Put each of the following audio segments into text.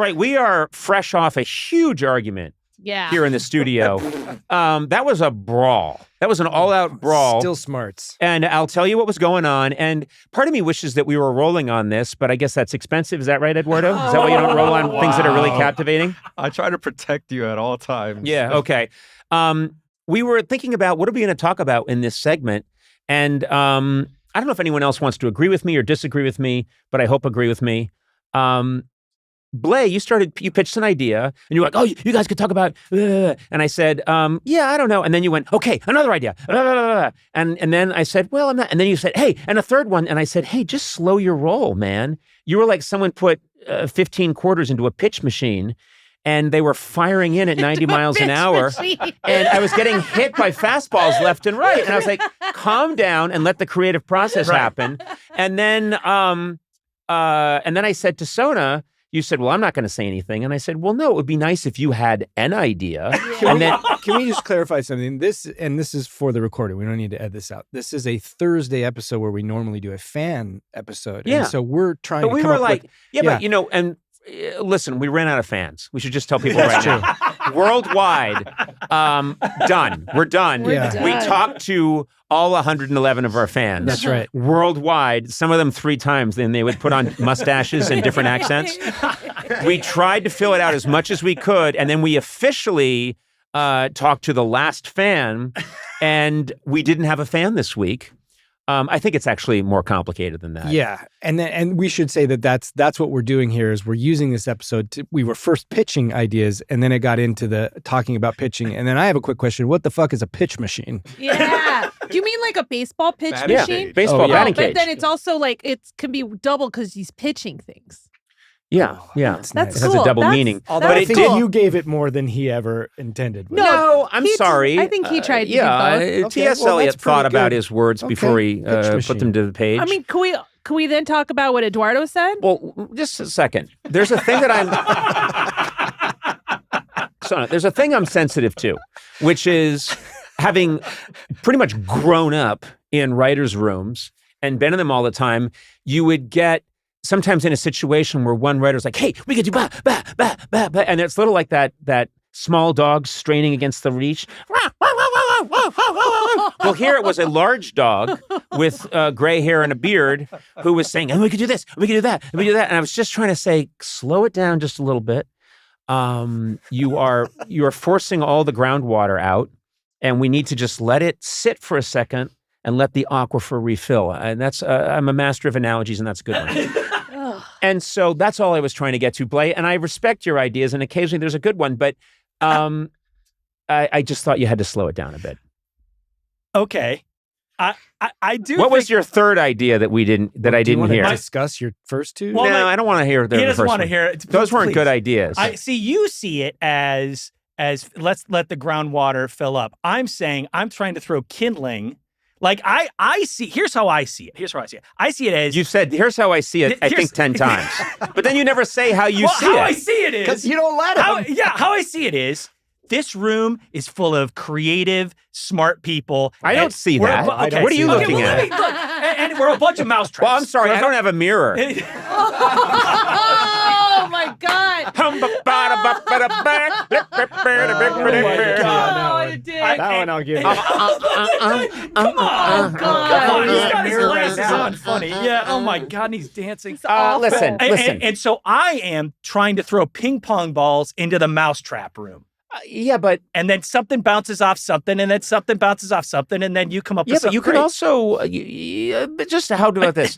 All right, we are fresh off a huge argument here in the studio. That was a brawl. That was an all-out brawl. Still smarts. And I'll tell you what was going on. And part of me wishes that we were rolling on this, but I guess that's expensive. Is that right, Eduardo? Is that why you don't roll on things that are really captivating? I try to protect you at all times. Yeah, okay. We were thinking about what are we going to talk about in this segment. And I don't know if anyone else wants to agree with me or disagree with me, but I hope agree with me. Bley, you pitched an idea, and you were like, oh, you guys could talk about, and I said, yeah, I don't know. And then you went, okay, another idea. And then I said, well, I'm not. And then you said, hey, and a third one. And I said, hey, just slow your roll, man. You were like someone put 15 quarters into a pitch machine, and they were firing in at 90 miles an hour. And I was getting hit by fastballs left and right. And I was like, calm down and let the creative process happen. And then I said to Sona, you said, well, I'm not going to say anything. And I said, well, no, it would be nice if you had an idea. Can we just clarify something? This is for the recording. We don't need to edit this out. This is a Thursday episode where we normally do a fan episode. Yeah. And so we're trying to come were up like, with... but listen, we ran out of fans. We should just tell people right now. Worldwide, done. We're done. We're done. We talked to all 111 of our fans. That's right. Worldwide, some of them 3 times, then they would put on mustaches and different accents. We tried to fill it out as much as we could, and then we officially talked to the last fan, and we didn't have a fan this week. I think it's actually more complicated than that. Yeah, and we should say that that's what we're doing here is we're using this episode we were first pitching ideas, and then it got into the talking about pitching. And then I have a quick question: what the fuck is a pitch machine? Yeah, do you mean like a baseball pitch machine? Yeah, baseball batting cage. But then it's also like it can be double because he's pitching things. Yeah. That's nice. It has a double meaning. Although I think you gave it more than he ever intended. No, I'm sorry. I think he tried to do both. T.S. Eliot thought about his words before he put them to the page. I mean, can we then talk about what Eduardo said? Well, just a second. There's a thing that Sona, there's a thing I'm sensitive to, which is having pretty much grown up in writers' rooms and been in them all the time, you would get sometimes in a situation where one writer's like, hey, we could do ba, ba, ba, ba, ba. And it's a little like that small dog straining against the leash. Well, here it was a large dog with gray hair and a beard who was saying, we could do this, we could do that, we could do that. And I was just trying to say, slow it down just a little bit. You are forcing all the groundwater out, and we need to just let it sit for a second and let the aquifer refill. And that's, I'm a master of analogies, and that's a good one. And so that's all I was trying to get to, Bley. And I respect your ideas, and occasionally there's a good one, but I just thought you had to slow it down a bit. Okay. I do. What was your third idea that I didn't hear? Do you want to discuss your first two? Well, no, I don't want to hear the He first doesn't want to one. hear it. Those weren't Please. good ideas. I see. You see it as let's let the groundwater fill up. I'm saying I'm trying to throw kindling. Like I see. Here's how I see it. I see it as you said. Here's how I see it. I think 10 times, but then you never say how you see how it. I see it is because you don't let him. How I see it is. This room is full of creative, smart people. I don't see that. What are you looking at? Look, and we're a bunch of mousetraps. Well, I'm sorry, I don't have a mirror. Oh my God! That one I'll give you. Come on, God! He's got his glasses on. Funny, yeah. Oh my God, and he's dancing. Listen. And so I am trying to throw ping pong balls into the mousetrap room. Yeah, but and then something bounces off something, and then something bounces off something, and then you come up with something. Yeah, but you can also just how about this?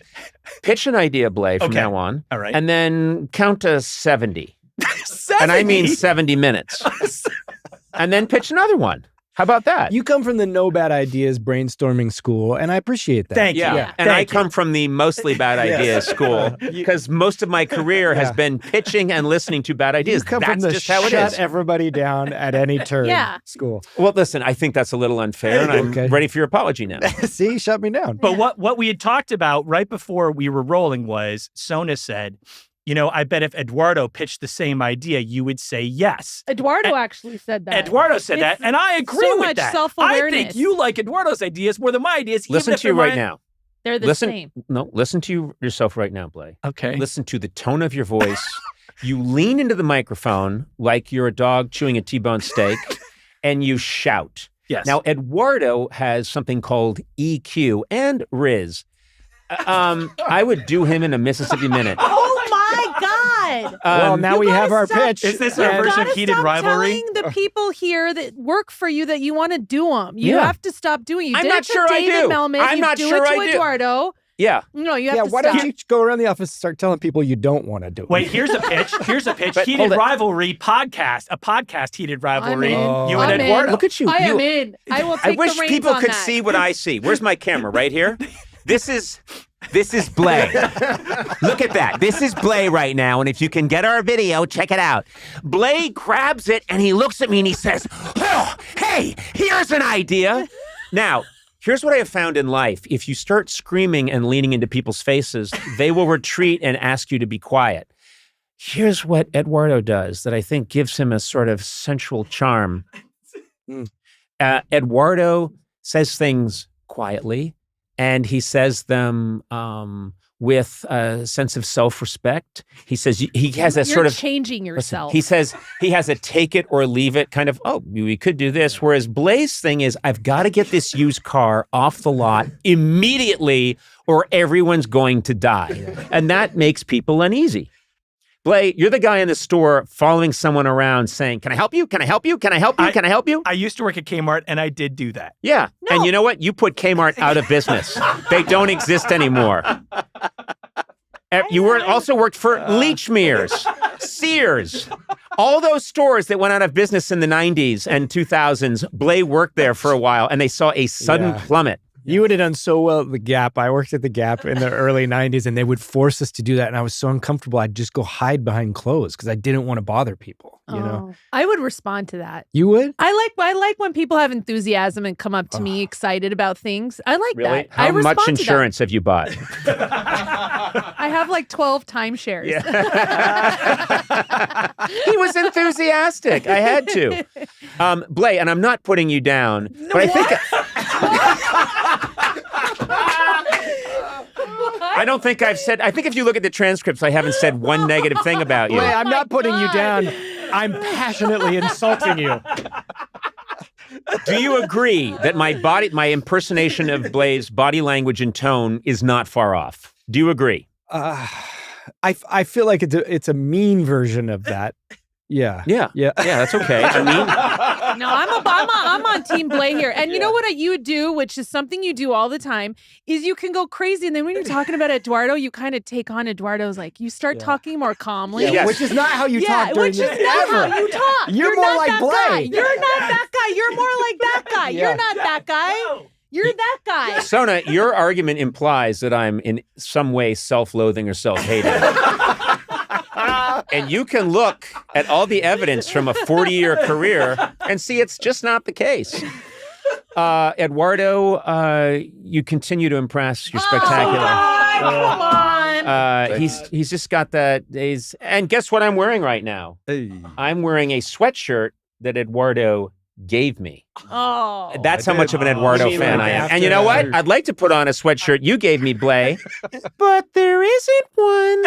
Pitch an idea, Bley, from now on. All right, and then count to 70. 70? And I mean 70 minutes. And then pitch another one. How about that? You come from the no bad ideas brainstorming school, and I appreciate that. Thank you. Yeah. And I come from the mostly bad ideas school because most of my career has been pitching and listening to bad ideas. You come That's from the just how it shut is. everybody down at any turn school. Well, listen, I think that's a little unfair, and I'm ready for your apology now. See, shut me down. But what we had talked about right before we were rolling was Sona said, I bet if Eduardo pitched the same idea, you would say yes. Eduardo actually said that. Eduardo said that, and I agree so with much that. self-awareness. I think you like Eduardo's ideas more than my ideas. Listen to you right now. They're the same. No, listen to yourself right now, Bley. Okay. Listen to the tone of your voice You lean into the microphone like you're a dog chewing a T-bone steak, and you shout. Yes. Now, Eduardo has something called EQ and Riz. I would do him in a Mississippi Minute. Oh my God. Well, now we have our pitch. Is this our And- version of Gotta heated stop rivalry? telling the people here that work for you that you want to do them. You Yeah. have to stop doing it. You I'm did not it to sure I David do. Melman. I'm you not do sure it to I do. Eduardo. Yeah. No, you have Yeah, to why stop. don't you go around the office and start telling people you don't want to do it? Wait, here's a pitch. Here's a pitch. But Heated hold it. rivalry podcast. A podcast heated rivalry. I'm in. Oh. You and I'm in. Eduardo. Look at you. I am You- in. I will I take wish the reins people on could that. see what I see. Where's my camera? Right here? This is Bley. Look at that. This is Bley right now. And if you can get our video, check it out. Bley grabs it and he looks at me and he says, "Oh, hey, here's an idea." Now, here's what I have found in life. If you start screaming and leaning into people's faces, they will retreat and ask you to be quiet. Here's what Eduardo does that I think gives him a sort of sensual charm. Eduardo says things quietly, and he says them with a sense of self-respect. He says he has a You're sort of changing listen, yourself. he says he has a take it or leave it kind of, oh, we could do this. Whereas Bley's thing is, I've got to get this used car off the lot immediately or everyone's going to die. And that makes people uneasy. Bley, you're the guy in the store following someone around saying, "Can I help you? Can I help you? Can I help you? Can I help you?" I used to work at Kmart, and I did do that. Yeah. And you know what? You put Kmart out of business. They don't exist anymore. You also worked for Leachmere's, Sears. All those stores that went out of business in the 90s and 2000s, Bley worked there for a while, and they saw a sudden Yeah. plummet. You would have done so well at the Gap. I worked at the Gap in the early 90s, and they would force us to do that. And I was so uncomfortable. I'd just go hide behind clothes because I didn't want to bother people. You know, Oh, I would respond to that. you would? I like when people have enthusiasm and come up to me excited about things. I like Really? that. I How respond much to that. insurance have you bought? I have like 12 timeshares. He was enthusiastic. I had to. Bley, and I'm not putting you down, but I think... I don't think I've said... I think if you look at the transcripts, I haven't said one negative thing about you. Wait, I'm my not putting you God. down. I'm passionately insulting you. Do you agree that my impersonation of Bley's body language and tone is not far off? Do you agree? I feel like it's a mean version of that. Yeah. Yeah. Yeah. Yeah, that's okay. I mean, No, I'm on Team Bley here. And you know what you do, which is something you do all the time, is you can go crazy. And then when you're talking about Eduardo, you kind of take on Eduardo's, like, you start talking more calmly. Yes. Which is not how you talk during which this is not ever. how you talk. You're more not like that Bley. guy. You're not that guy. You're more like that guy. Yeah. You're not that guy. You're that guy. Sona, your argument implies that I'm in some way self-loathing or self-hating. And you can look at all the evidence from a 40-year career and see it's just not the case. Eduardo, you continue to impress. You're spectacular. Come on. He's just got that. And guess what I'm wearing right now? Hey. I'm wearing a sweatshirt that Eduardo gave me. Oh. That's I how much did. of an Eduardo She fan would I am. have And you know to- what? I'd like to put on a sweatshirt you gave me, Bley, but there isn't one.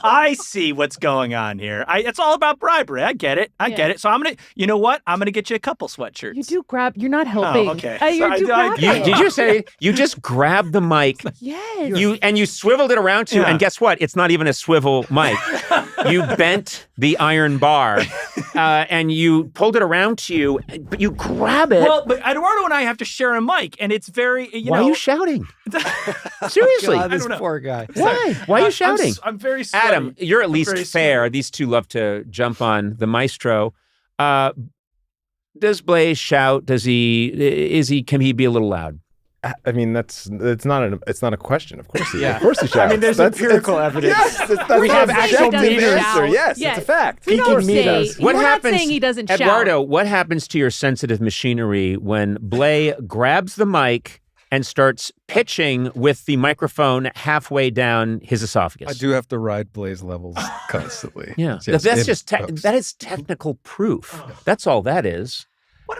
I see what's going on here. It's all about bribery. I get it. I get it. So I'm gonna. You know what? I'm gonna get you a couple sweatshirts. You do grab. You're not helping. okay. You So do grab it. Did you say you just grabbed the mic? Yes. You swiveled it around to, Yeah. and guess what? It's not even a swivel mic. You bent the iron bar, and you pulled it around to you, but you grab it. Well, but Eduardo and I have to share a mic, and it's very. Why are you shouting? Seriously. God, this don't know. poor guy. Why? Why are you shouting? I'm very sweaty. Adam, you're at least very fair. sweaty. These two love to jump on the maestro. Does Bley shout? Can he be a little loud? I mean, it's not a question. Of course, Yeah. of course he shouts. I mean, there's empirical evidence. Yes, that's We have an actual objective meters. answer. Yes, Yes. it's a fact. We He don't can meet say. us. What We're happens, not saying he doesn't shout. Eduardo, what happens to your sensitive machinery when Bley grabs the mic and starts pitching with the microphone halfway down his esophagus? I do have to ride Bley's levels constantly. Yeah, Yes, that's it just helps. that is technical proof. That's all that is.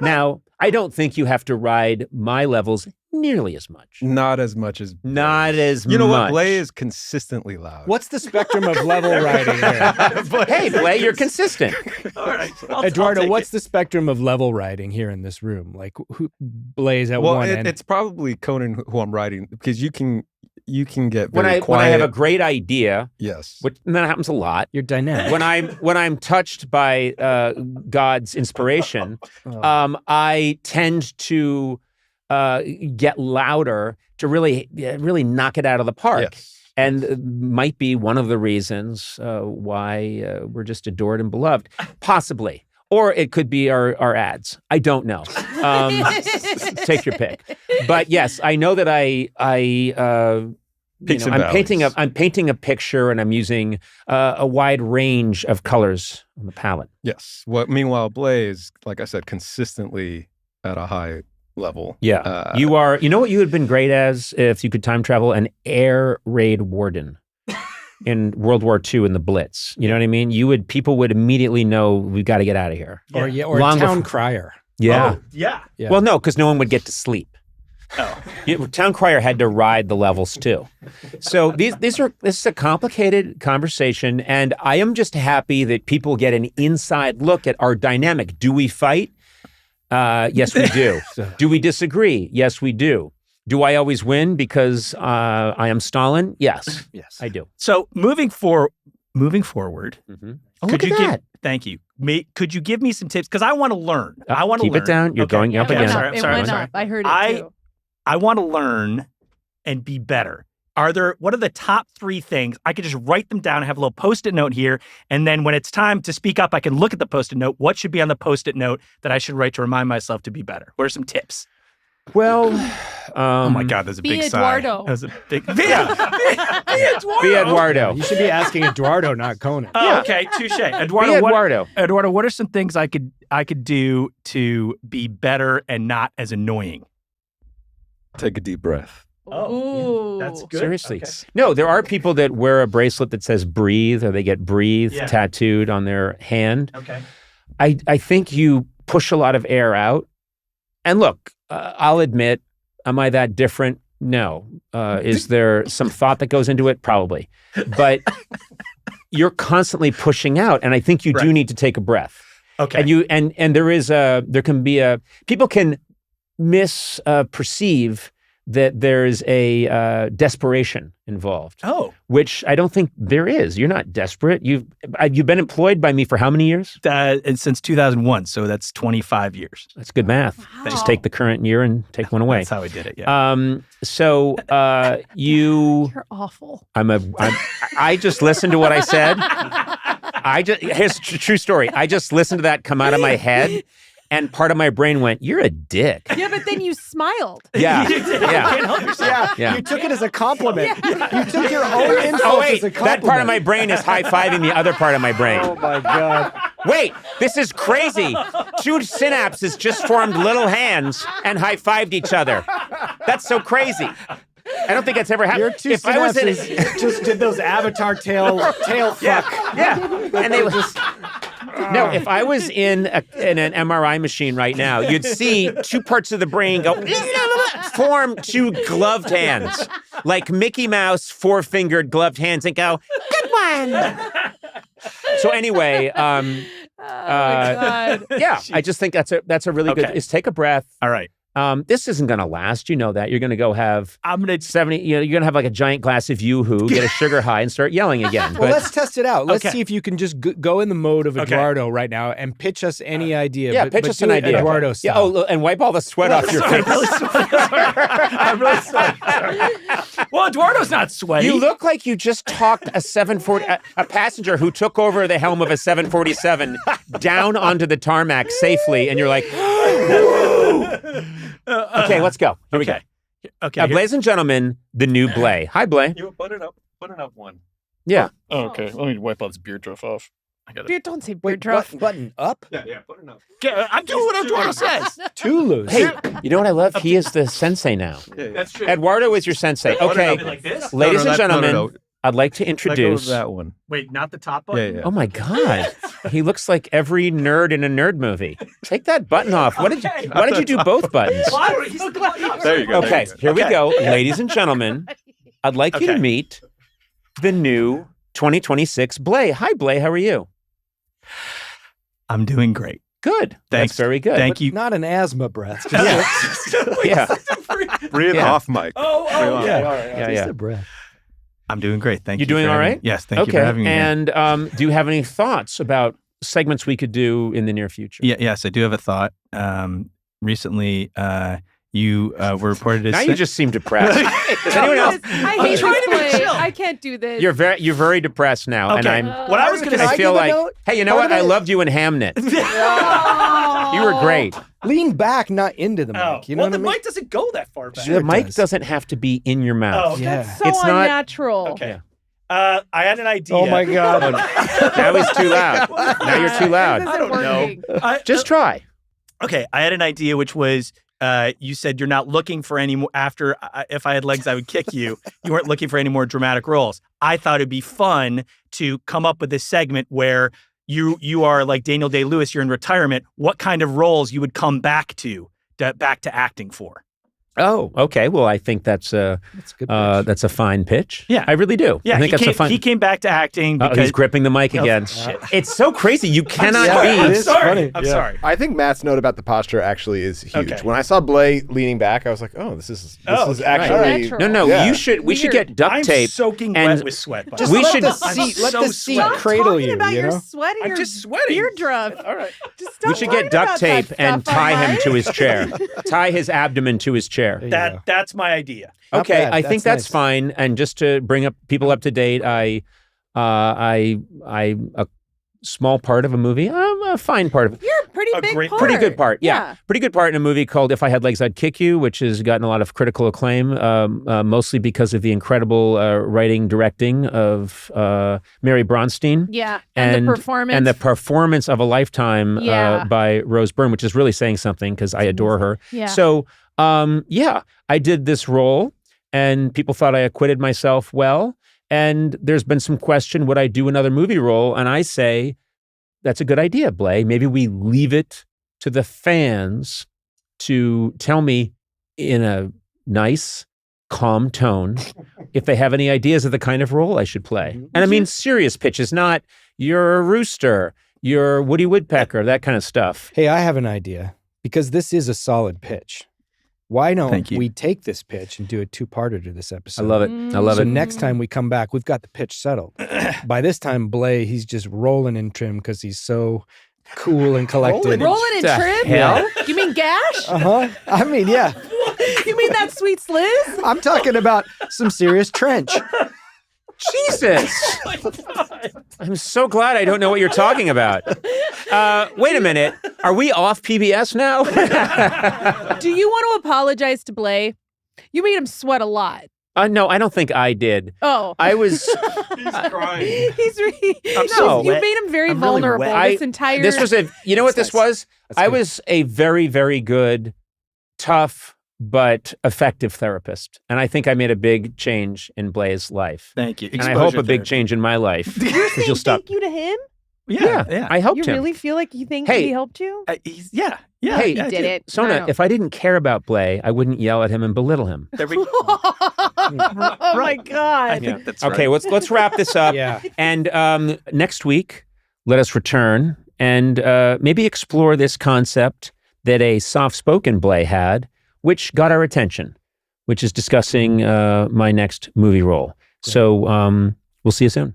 Now, I don't think you have to ride my levels nearly as much. Not as much as Not as You know what? much. Bley is consistently loud. What's the spectrum of level writing here? Hey, Bley, you're consistent. All right. Eduardo, what's the spectrum of level writing here in this room? Like, who Bley's at Well, one end? it's probably Conan who I'm writing because you can get When very I quiet. have a great idea, yes. which and that happens a lot. You're dynamic. When I'm touched by God's inspiration, I tend to get louder to really knock it out of the park. Yes. And might be one of the reasons why we're just adored and beloved, possibly. Or it could be our ads. I don't know. Take your pick. But yes, I know that Peaks and I'm painting a picture, and I'm using a wide range of colors on the palette. Yes. Meanwhile, Bley is, like I said, consistently at a high level. Yeah, you are. You know what you would have been great as if you could time travel? An air raid warden in World War II in the Blitz. You know what I mean? People would immediately know we've got to get out of here. or a Long town before- crier. Yeah. Oh, yeah. Yeah. Well, no, because no one would get to sleep. Oh. Town crier had to ride the levels too. So this is a complicated conversation, and I am just happy that people get an inside look at our dynamic. Do we fight? Yes, we do. Do we disagree? Yes, we do. Do I always win because I am Stalin? Yes. Yes. I do. So moving forward, Mm-hmm. Oh, could look you at that. thank you. Could you give me some tips? Because I want to learn. I want to Keep learn. it down. You're going up Okay, again. I'm It sorry. went up. I heard it too. I want to learn and be better. What are the top 3 things? I could just write them down and have a little Post-it note here. And then when it's time to speak up, I can look at the Post-it note. What should be on the Post-it note that I should write to remind myself to be better? What are some tips? Well, Oh my God, there's a Be big Eduardo. sigh. That was a big be Eduardo. be Eduardo. You should be asking Eduardo, not Conan. Oh, okay, touche. Eduardo, Be Eduardo. Eduardo, what are some things I could do to be better and not as annoying? Take a deep breath. Ooh. That's good. Seriously. Okay. No, there are people that wear a bracelet that says breathe, or they get breathe Yeah. tattooed on their hand. Okay. I think you push a lot of air out. And look, I'll admit, am I that different? No. Is there some thought that goes into it? Probably. But you're constantly pushing out, and I think you do Right. need to take a breath. Okay. And there can be people can misperceive that there's a desperation involved, Oh, which I don't think there is. You're not desperate. You've been employed by me for how many years? it's since 2001, so that's 25 years. That's good math. Wow. Just take the current year and take one away. That's how I did it. Yeah. So You're awful. I just listened to what I said. Here's a true story. I just listened to that come out of my head, and part of my brain went, "You're a dick." Yeah, but then you smiled. Yeah, You did. yeah. You can't help yourself. Yeah. You took it as a compliment. You took your own insults Oh wait, as a compliment. that part of my brain is high-fiving the other part of my brain. Oh my God. Wait, this is crazy. 2 synapses just formed little hands and high-fived each other. That's so crazy. I don't think that's ever happened. Your 2 If I was in synapses just did those avatar tail fuck. yeah, and they just. No, if I was in an MRI machine right now, you'd see 2 parts of the brain go form 2 gloved hands, like Mickey Mouse 4-fingered gloved hands, and go, "Good one." So anyway, Oh my God. yeah, I just think that's a really good. Okay. Is take a breath. All right. This isn't going to last. You know that. You're going to go have I'm gonna 70. You're going to have like a giant glass of Yoo-Hoo, get a sugar high, and start yelling again. Well, let's test it out. Let's Okay. see if you can just go in the mode of Okay. Eduardo right now and pitch us any idea. Yeah, but, pitch but us do an it idea. Eduardo Yeah. style. And wipe all the sweat off your face. I'm really sorry. Well, Eduardo's not sweaty. You look like you just talked a 740, a passenger who took over the helm of a 747 down onto the tarmac safely, and you're like, okay, let's go. Here we go. Okay. here- Ladies and gentlemen, the new Bley. Hi, Bley. You button up one. Yeah. Oh, okay. Let me wipe all this beer druff off. I got it. Dude, don't say beard Wait, druff. button up? Yeah, button up. I'm doing what Eduardo says. Tulus. Hey, you know what I love? He is the sensei now. That's true. Eduardo is your sensei. Okay, Like this? ladies and gentlemen, I'd like to Let go of introduce. that one. Wait, not the top Yeah, button? yeah. Oh my God. He looks like every nerd in a nerd movie. Take that button off. Why did you do both buttons? Well, I don't- he's the glass. There you go. Okay, here we Okay. go. Ladies and gentlemen, I'd like you to Okay. meet the new 2026 Bley. Hi, Bley. How are you? I'm doing great. Good. Thanks. That's very good. Thank you. Not an asthma breath. Just Yeah. Breathe Yeah. off, Mike. Oh, Breathe off. Yeah. a breath. I'm doing great. Thank You you. doing for all having- right? Yes, thank you Okay. for having me. here. And do you have any thoughts about segments we could do in the near future? Yes, I do have a thought. Recently, you were reported as Now you just seem depressed. Does anyone else? I I'm hate trying this to be play. chill. I can't do this. You're very depressed now, and Okay. I'm. What I was going to Can I I feel give a like, note? hey, you know Part what? of I it- loved you in Hamnet. Oh. You were great. Lean back, not into the mic. You know what I the mean? mic doesn't go that far back. Sure. The it mic does. doesn't have to be in your mouth. Oh, okay. Yeah. That's so It's not- unnatural. Okay. I had an idea. Oh my God. Now he's too loud. Now you're too This loud. isn't I don't know. working. Just try. Okay, I had an idea, which was you said you're not looking for any more. After if I had legs, I would kick you. You weren't looking for any more dramatic roles. I thought it'd be fun to come up with this segment where you are like Daniel Day-Lewis. You're in retirement. What kind of roles you would come back to acting for? Oh, okay. Well, I think that's a That's a good pitch. that's a fine pitch. Yeah. I really do. Yeah, I think he that's came, a fine. he came back to acting Oh, because he's gripping the mic Oh, again. shit. It's so crazy. You cannot sorry. be. It I'm is sorry. funny. I'm Yeah. sorry. I think Matt's note about the posture actually is huge. Okay. When I saw Bley leaning back, I was like, "Oh, this is okay. actually Natural. No, Yeah. you should. We should Weird. get duct I'm tape. soaking and- wet with sweat. by Just the way. we let should- the I'm seat, let so the seat sweaty. cradle Talking you. about You your know. sweat and I'm your just sweating. beardruff. All right. Just stop We should talking get duct about that tape and stuff tie him online. to his chair. Tie his abdomen to his chair. There you That's go. that's my idea. Not Okay, bad. I think that's nice. fine. And just to bring up people up to date, I a small part of a movie, a fine part of it. You're a pretty A big great- part. Pretty good part, yeah. Pretty good part in a movie called If I Had Legs, I'd Kick You, which has gotten a lot of critical acclaim, mostly because of the incredible writing, directing of Mary Bronstein. Yeah. And the performance. And the performance of a lifetime Yeah. by Rose Byrne, which is really saying something because I adore her. Yeah. So, I did this role and people thought I acquitted myself well. And there's been some question, would I do another movie role? And I say, that's a good idea, Bley. Maybe we leave it to the fans to tell me in a nice, calm tone if they have any ideas of the kind of role I should play. And I mean, serious pitches, not you're a rooster, you're Woody Woodpecker, that kind of stuff. Hey, I have an idea because this is a solid pitch. Why Thank don't you. we take this pitch and do a two-parter to this episode? I love it. I love So it. next time we come back, we've got the pitch settled. By this time, Bley, he's just rolling in trim because he's so cool and collected. Rolling in The trim? hell? You mean gash? I mean, yeah. You mean that sweet sliz? I'm talking about some serious trench. Jesus. I'm so glad I don't know what you're talking about. Wait a minute. Are we off PBS now? Do you want to apologize to Bley? You made him sweat a lot. No, I don't think I did. Oh. I was. He's crying. He's really. I'm so you wet. made him very I'm really vulnerable wet. this entire. This was a. You know what this was? That's I good. was a very, very good, tough, but effective therapist. And I think I made a big change in Bley's life. Thank you. And I hope a big change in my life. You're Because saying you'll stop. thank you to him? Yeah. I helped You him. really feel like you think Hey. he helped you? Yeah. Hey, yeah, I He did do. it. Sona, if I didn't care about Bley, I wouldn't yell at him and belittle him. There we go. Oh my Right. God. I think that's Okay, right. let's wrap this up. Yeah. And next week, let us return and maybe explore this concept that a soft-spoken Bley had, which got our attention, which is discussing my next movie role. So we'll see you soon.